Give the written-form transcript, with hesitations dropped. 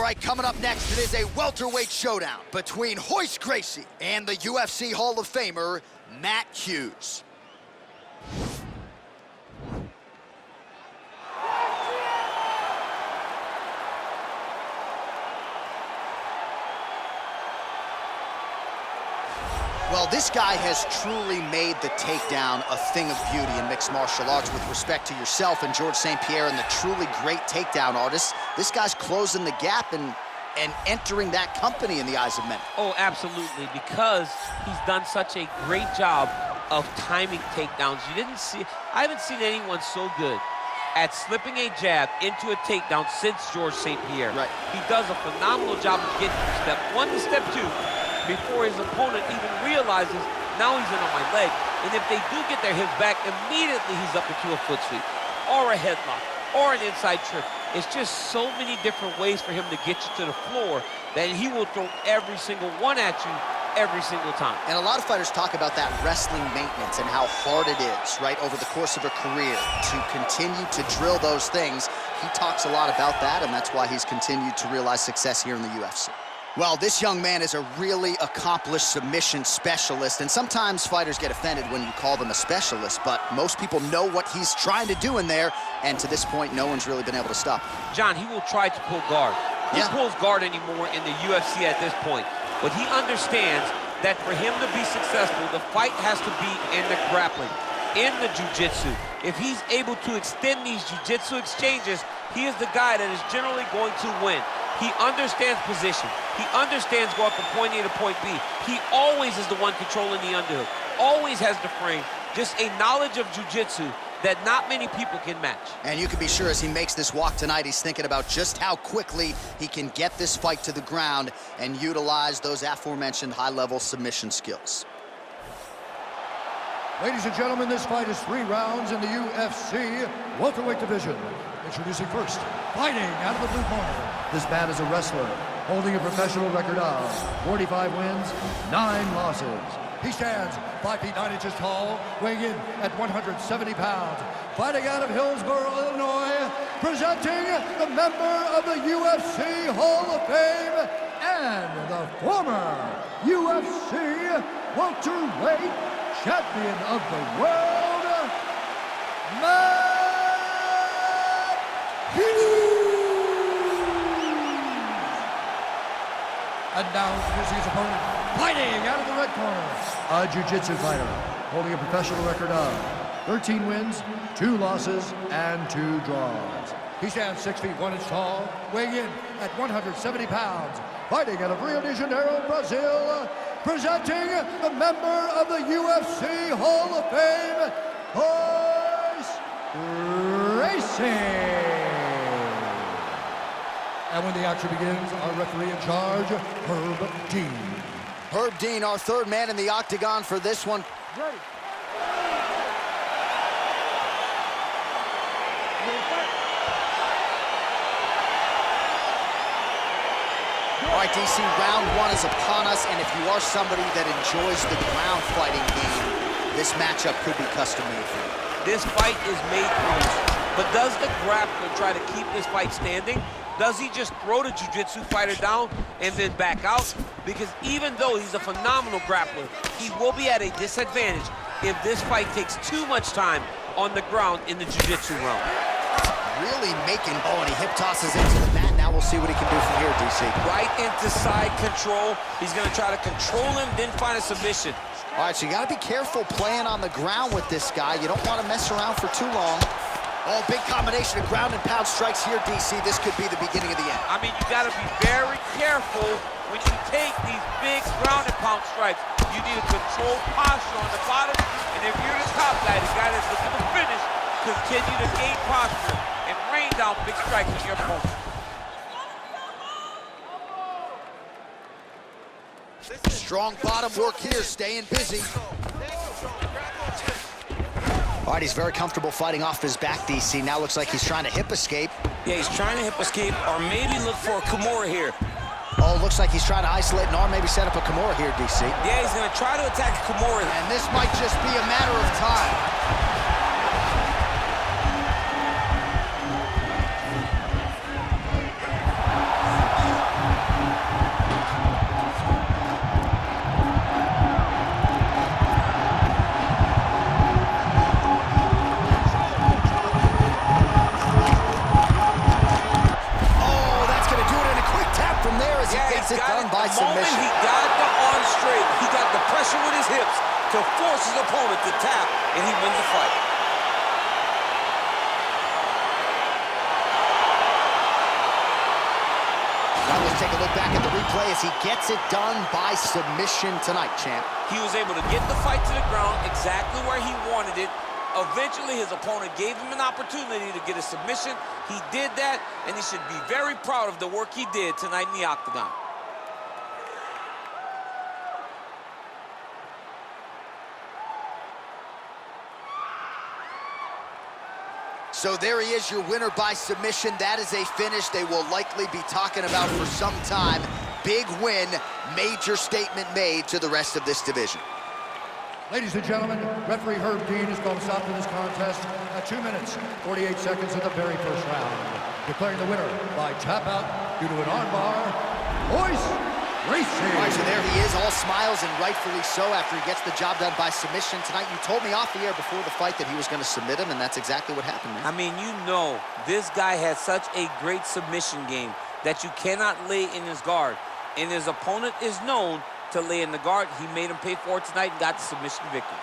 right, coming up next, it is a welterweight showdown between Royce Gracie and the UFC Hall of Famer, Matt Hughes. Well, this guy has truly made the takedown a thing of beauty in mixed martial arts. With respect to yourself and George St. Pierre and the truly great takedown artists, this guy's closing the gap and entering that company in the eyes of many. Oh, absolutely, because he's done such a great job of timing takedowns. I haven't seen anyone so good at slipping a jab into a takedown since George St. Pierre. Right. He does a phenomenal job of getting from step one to step two before his opponent even realizes, now he's in on my leg. And if they do get their hips back, immediately he's up into a foot sweep, or a headlock, or an inside trip. It's just so many different ways for him to get you to the floor that he will throw every single one at you every single time. And a lot of fighters talk about that wrestling maintenance and how hard it is, right, over the course of a career to continue to drill those things. He talks a lot about that, and that's why he's continued to realize success here in the UFC. Well, this young man is a really accomplished submission specialist, and sometimes fighters get offended when you call them a specialist, but most people know what he's trying to do in there, and to this point, no one's really been able to stop him. John, he will try to pull guard. He pulls guard anymore in the UFC at this point, but he understands that for him to be successful, the fight has to be in the grappling, in the jiu-jitsu. If he's able to extend these jiu-jitsu exchanges, he is the guy that is generally going to win. He understands position. He understands going from point A to point B. He always is the one controlling the underhook. Always has the frame. Just a knowledge of jiu-jitsu that not many people can match. And you can be sure as he makes this walk tonight, he's thinking about just how quickly he can get this fight to the ground and utilize those aforementioned high-level submission skills. Ladies and gentlemen, this fight is 3 rounds in the UFC welterweight division. Introducing first, fighting out of the blue corner. This man is a wrestler, holding a professional record of 45 wins, 9 losses. He stands 5 feet 9 inches tall, weighing in at 170 pounds. Fighting out of Hillsborough, Illinois, presenting the member of the UFC Hall of Fame and the former UFC welterweight champion of the world, Matt Hughes. And now introducing his opponent, fighting out of the red corner, a jiu-jitsu fighter, holding a professional record of 13 wins, 2 losses, and 2 draws. He stands 6 feet 1 inch tall, weighing in at 170 pounds, fighting out of Rio de Janeiro, Brazil, presenting the member of the UFC Hall of Fame, Royce Gracie. And when the action begins, our referee in charge, Herb Dean. Herb Dean, our third man in the octagon for this one. Ready. All right, DC, round 1 is upon us, and if you are somebody that enjoys the ground fighting game, this matchup could be custom-made for you. This fight is made for you. But does the grappler try to keep this fight standing? Does he just throw the jiu-jitsu fighter down and then back out? Because even though he's a phenomenal grappler, he will be at a disadvantage if this fight takes too much time on the ground in the jiu-jitsu realm. Really making, and he hip tosses into the mat. Now we'll see what he can do from here, DC. Right into side control. He's gonna try to control him, then find a submission. All right, so you gotta be careful playing on the ground with this guy. You don't wanna mess around for too long. Oh, big combination of ground and pound strikes here, DC. This could be the beginning of the end. I mean, you gotta be very careful when you take these big ground and pound strikes. You need a controlled posture on the bottom, and if you're the top guy, the guy that's looking to finish, continue to gain posture and rain down big strikes on your opponent. Strong bottom work here, staying busy. All right, he's very comfortable fighting off his back, DC. Now looks like he's trying to hip escape. Yeah, he's trying to hip escape or maybe look for a Kimura here. Oh, looks like he's trying to isolate an arm, maybe set up a Kimura here, DC. Yeah, he's going to try to attack Kimura. And this might just be a matter of time. as he gets it done by submission. The moment he got the arm straight, he got the pressure with his hips to force his opponent to tap, and he wins the fight. Now let's take a look back at the replay as he gets it done by submission tonight, champ. He was able to get the fight to the ground exactly where he wanted it. Eventually, his opponent gave him an opportunity to get a submission. He did that, and he should be very proud of the work he did tonight in the octagon. So there he is, your winner by submission. That is a finish they will likely be talking about for some time. Big win, major statement made to the rest of this division. Ladies and gentlemen, referee Herb Dean has called a stop to this contest at 2 minutes, 48 seconds of the very first round. Declaring the winner by tap out due to an armbar, Royce Gracie. All right, so there he is, all smiles, and rightfully so after he gets the job done by submission tonight. You told me off the air before the fight that he was going to submit him, and that's exactly what happened, man. I mean, you know, this guy has such a great submission game that you cannot lay in his guard. And his opponent is known to lay in the guard. He made him pay for it tonight and got the submission victory.